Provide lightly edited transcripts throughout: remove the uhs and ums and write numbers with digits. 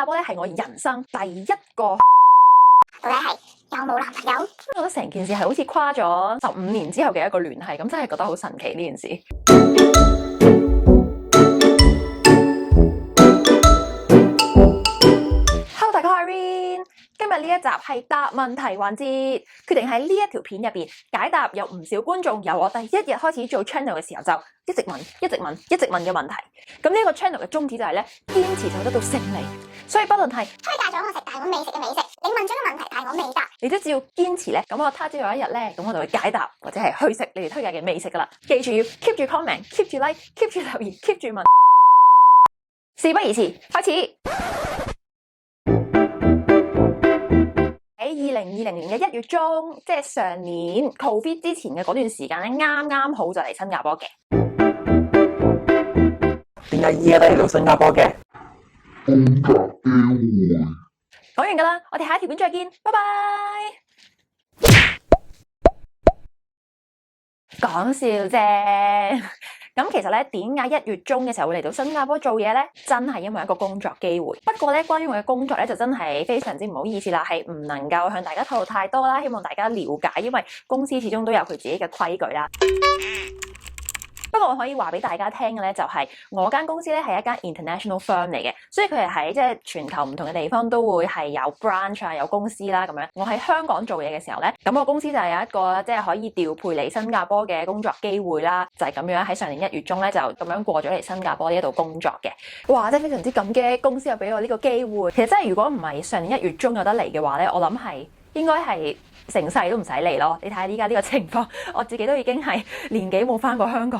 加坡咧係我人生第一個。到底係有冇男朋友？我覺得成件事係好似跨咗15年之後嘅一個聯繫，咁真係覺得好神奇呢件事。Hello， 大家好，我係 Irene。今日呢一集係答問題環節，決定喺呢一條片入邊解答有唔少觀眾由我第一日開始做 channel 嘅時候就一直問嘅問題。咁呢個 channel 嘅宗旨就係咧，堅持就會得到勝利。所以不論係推介咗我食但我未食嘅美食，你問咗個問題但我未答，你都只要堅持咧，咁我他朝有一日咧，咁我就會解答或者係去食你哋推介嘅美食噶啦。記住要 keep 住 comment，keep 住 like，keep 住留言，keep 住問。事不宜遲，開始。喺2020年嘅1月中，即係上年 Covid 之前嘅嗰段時間咧，啱好就嚟新加坡嘅。點解依家都嚟到新加坡嘅？工作機會。講完噶啦，我哋下一條片再見，拜拜。講笑啫。咁其實咧，點解1月中嘅時候會嚟到新加坡做嘢咧？真係因為一個工作機會。不過咧，關於我嘅工作咧，就真係非常之唔好意思啦，係唔能夠向大家透露太多啦。希望大家了解，因為公司始終都有佢自己嘅規矩啦。不過我可以話俾大家聽嘅咧，就係我間公司咧係一間 international firm 嚟嘅，所以佢係喺即係全球唔同嘅地方都會係有 branch 啊，有公司啦咁樣。我喺香港做嘢嘅時候咧，咁我公司就係有一個即係可以調配嚟新加坡嘅工作機會啦，就係咁樣喺上年1月中咧就咁樣過咗嚟新加坡呢一度工作嘅。哇！真係非常之感激公司有俾我呢個機會。其實真係如果唔係上年1月中有得嚟嘅話咧，我諗係應該係成世都唔使嚟咯。你睇下依家呢個情況，我自己都已經係年幾冇返過香港。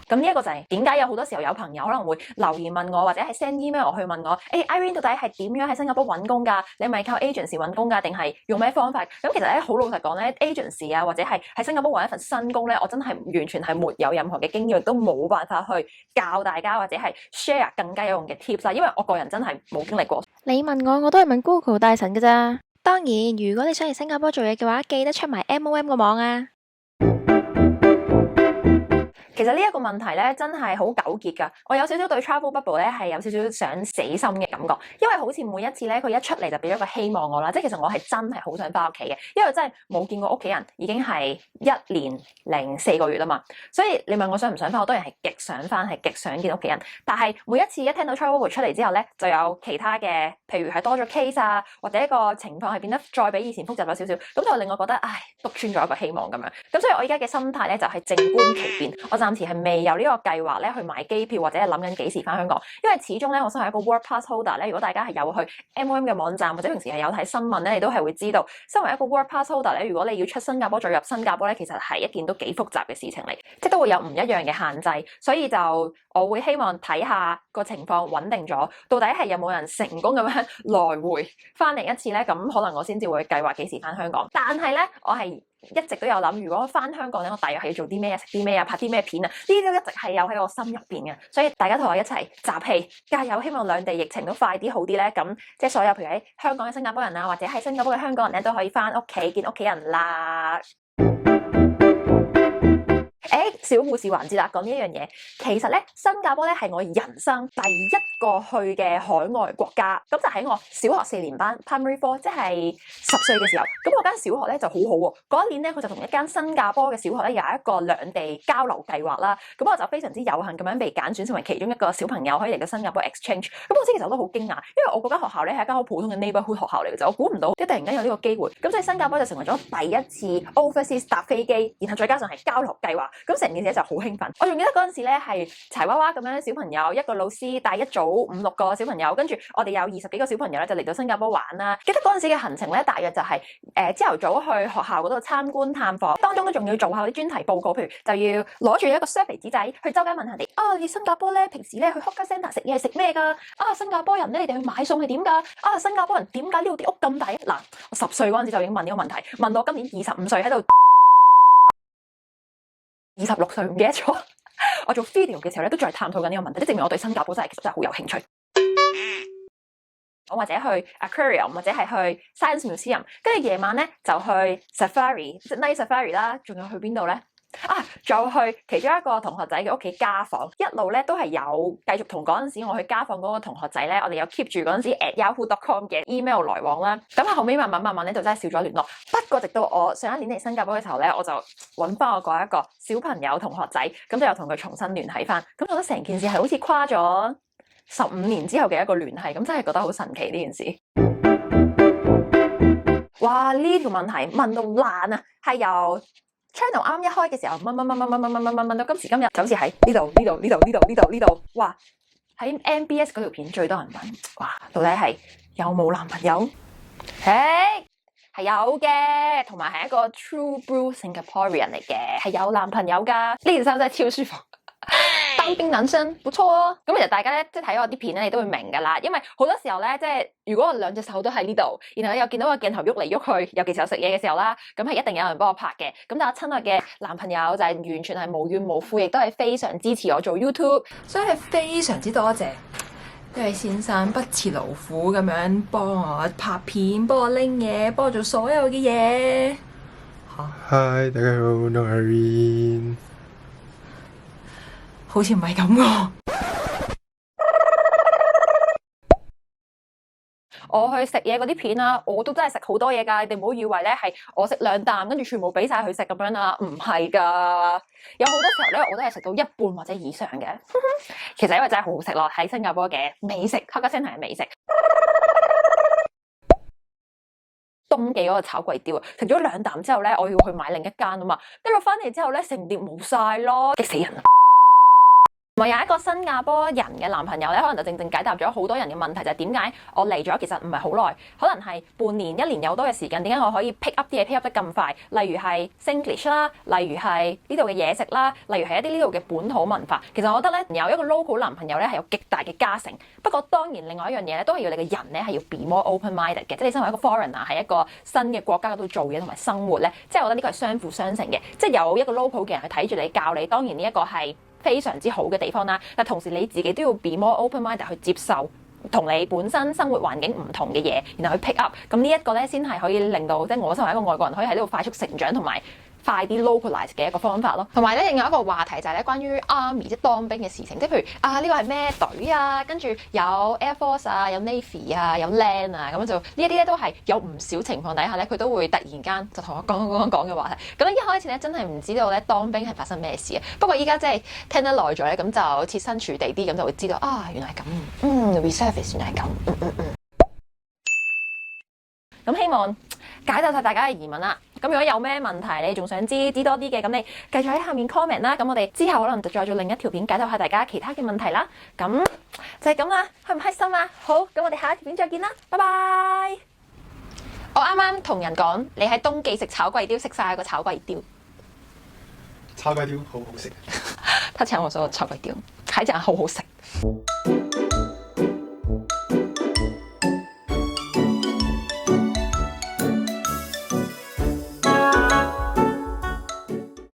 咁呢一個就係點解有好多時候有朋友可能會留言問我，或者係 send email 去問我，Irene 到底係點樣喺新加坡揾工㗎？你係咪靠 agency 揾工㗎？定係用咩方法？咁其實咧好老實講咧 ，agency 啊或者係喺新加坡揾一份新工咧，我真係完全係沒有任何嘅經驗，亦都冇辦法去教大家或者係 share 更加有用嘅 tips 啦，因為我個人真係冇經歷過。你問我，我都係問 Google 大神㗎咋。當然，如果你想嚟新加坡做嘢嘅話，記得出埋 MOM 個網啊。其實呢一個問題咧，真係好糾結㗎。我有少少對 travel bubble 咧係有少少想死心嘅感覺，因為好似每一次咧，佢一出嚟就俾咗個希望我啦。即係其實我係真係好想翻屋企嘅，因為真係冇見過屋企人已經係1年零4個月啦嘛。所以你問我想唔想翻，我當然係極想翻，係極想見屋企人。但係每一次一聽到 travel bubble 出嚟之後咧，就有其他嘅，譬如係多咗 case 啊，或者一個情況係變得再比以前複雜咗少少，咁就令我覺得唉，篤穿咗一個希望咁樣。咁所以我而家嘅心態咧就係靜觀其變。我暫時係未有呢個計劃咧去買機票或者係諗緊幾時翻香港，因為始終咧我身為一個 work pass holder 咧，如果大家係有去 MOM 嘅網站或者平時係有睇新聞咧，你都係會知道，身為一個 work pass holder 咧，如果你要出新加坡再入新加坡咧，其實係一件都幾複雜嘅事情嚟，即係都會有唔一樣嘅限制，所以就我會希望睇下個情況穩定咗，到底係有冇人成功咁樣來回翻嚟一次咧，咁可能我先至會計劃幾時翻香港。但係咧，我係一直都有諗，如果翻香港咧，我大約係要做啲咩啊，食啲咩啊，拍啲咩片啊，呢啲都一直係有喺我心入邊嘅。所以大家同我一齊集氣加油，希望兩地疫情都快啲好啲咧。咁即係所有譬如喺香港嘅新加坡人啊，或者喺新加坡嘅香港人咧，都可以翻屋企見屋企人啦。小故事環節啦，講呢一樣嘢，其實咧新加坡咧係我人生第一個去嘅海外國家，咁就喺我小學4年班 Primary 4，即係10歲嘅時候。咁我間小學咧就好好喎，嗰一年咧佢就同一間新加坡嘅小學咧有一個兩地交流計劃啦。咁我就非常之有幸咁樣被揀選成為其中一個小朋友可以嚟到新加坡 exchange。咁我其實我都好驚訝，因為我嗰間學校咧係一間好普通嘅 neighborhood 學校嚟嘅啫，我估唔到即係突然間有呢個機會。咁所以新加坡就成為咗第一次 overseas 搭飛機，然後再加上係交流計劃，咁成件事就好興奮。我仲記得嗰陣時咧係柴娃娃咁樣小朋友，一個老師帶一組5、6個小朋友，跟住我哋有20幾個小朋友咧就嚟到新加坡玩啦。記得嗰陣時嘅行程咧，大約就係朝頭早去學校嗰度參觀探訪，當中都仲要做下啲專題報告，譬如就要攞住一個 survey 紙仔去周街問人哋你新加坡咧平時咧去 hawker centre 食嘢係食咩㗎？新加坡人咧你哋去買餸係點㗎？新加坡人點解呢度啲屋咁抵？嗱，我10歲嗰陣時就已經問呢個問題，問到我今年25歲喺度26歲唔記得咗。我做 video 嘅時候咧，都仲係探討緊呢個問題，即係證明我對新加坡真係好有興趣。我或者去 aquarium 或者係去 science museum， 跟住夜晚咧就去 safari， 即係 night safari 啦。仲有去邊度咧？仲有去其中一個同學仔嘅屋企家訪，一路咧都係有繼續同嗰陣時我去家訪嗰個同學仔咧，我哋有 keep 住嗰陣時 @yahoo.com 嘅 email 來往啦。咁後尾慢慢咧就真係少咗聯絡。不過直到我上一年嚟新加坡嘅時候咧，我就揾翻我嗰一個小朋友同學仔，咁就又同佢重新聯繫翻。咁覺得成件事係好似跨咗15年之後嘅一個聯繫，咁真係覺得好神奇呢件事。哇！呢條問題問到爛啊，係由 channel 啱一開嘅時候問到今時今日，就好似喺呢度，哇！喺 MBS 嗰條片最多人問，哇！到底係有冇男朋友？係有嘅，同埋係一個 True Blue Singaporean 嚟嘅，係有男朋友㗎。呢件衫真係超舒服。當兵男生不錯哦。咁其實大家咧即係睇我啲片咧，你都會明㗎啦。因為好多時候咧，即係如果我兩隻手都喺呢度，然後你又見到個鏡頭喐嚟喐去，尤其是我食嘢嘅時候啦，咁係一定有人幫我拍嘅。咁但係我親愛嘅男朋友就係完全係無怨無悔，亦都係非常支持我做 YouTube，所以係非常之多謝呢位先生不辭勞苦咁樣幫我拍片，幫我拎嘢，幫我做所有嘅嘢。Hi，大家好，我係 Irene。好似唔係咁喎。我去食嘢嗰啲片啦，我都真係食好多嘢㗎。你哋唔好以為咧係我食2啖，跟住全部俾晒佢食咁樣啦，唔係㗎。有好多時候咧，我都係食到一半或者以上嘅。其實因為真係好好食咯，喺新加坡嘅美食，Hawker Centre係美食。東記嗰個炒粿條啊，食咗2啖之後咧，我要去買另一間啊嘛，跟住翻嚟之後咧，成碟冇晒咯，激死人啊！我有一個新加坡人嘅男朋友咧，可能就正正解答咗好多人嘅問題，就係點解我嚟咗其實唔係好耐，可能係半年、1年有多嘅時間，點解我可以 pick up 啲嘢 pick up 得咁快？例如係 Singlish 啦，例如係呢度嘅嘢食啦，例如係一啲呢度嘅本土文化。其實我覺得咧，有一個 local 男朋友咧係有極大嘅加成。不過當然另外一樣嘢咧，都係要你嘅人咧係要 be more open-minded 嘅，即係你身為一個 foreigner 喺一個新嘅國家嗰度做嘢同埋生活咧，即係我覺得呢個係相輔相成嘅，即係有一個 local 嘅人去睇住你教你，當然呢一個係非常之好嘅地方啦，但同時你自己都要 be more open-minded 去接受同你本身生活環境唔同嘅嘢，然後去 pick up， 咁呢一個咧先係可以令到即係我身為一個外國人可以喺呢度快速成長同埋快啲 localize 嘅一個方法咯。同埋咧，另外一個話題就係咧關於 army 即係當兵嘅事情，即係譬如呢個係咩隊啊，跟住有 Air Force 啊，有 Navy 啊，有 Land 啊，咁就呢一啲咧都係有唔少情況底下咧，佢都會突然間就同我講嘅話題。咁一開始咧真係唔知道咧當兵係發生咩事啊，不過依家即係聽得耐咗咧，咁就設身處地啲，咁就會知道原來係咁，reservice 原來係咁，咁希望解答晒大家嘅疑問啦。咁如果有咩問題，你仲想知多啲嘅，咁你繼續喺下面 comment 啦。咁我哋之後可能就再做另一條片解答下大家其他嘅問題啦。咁就係咁啦，開唔開心啊？好，咁我哋下一條片再見啦，拜拜。我啱啱同人講，你喺東記食炒粿條，食晒個炒粿條。炒粿條好好食。他請我說炒粿條，還講好好食。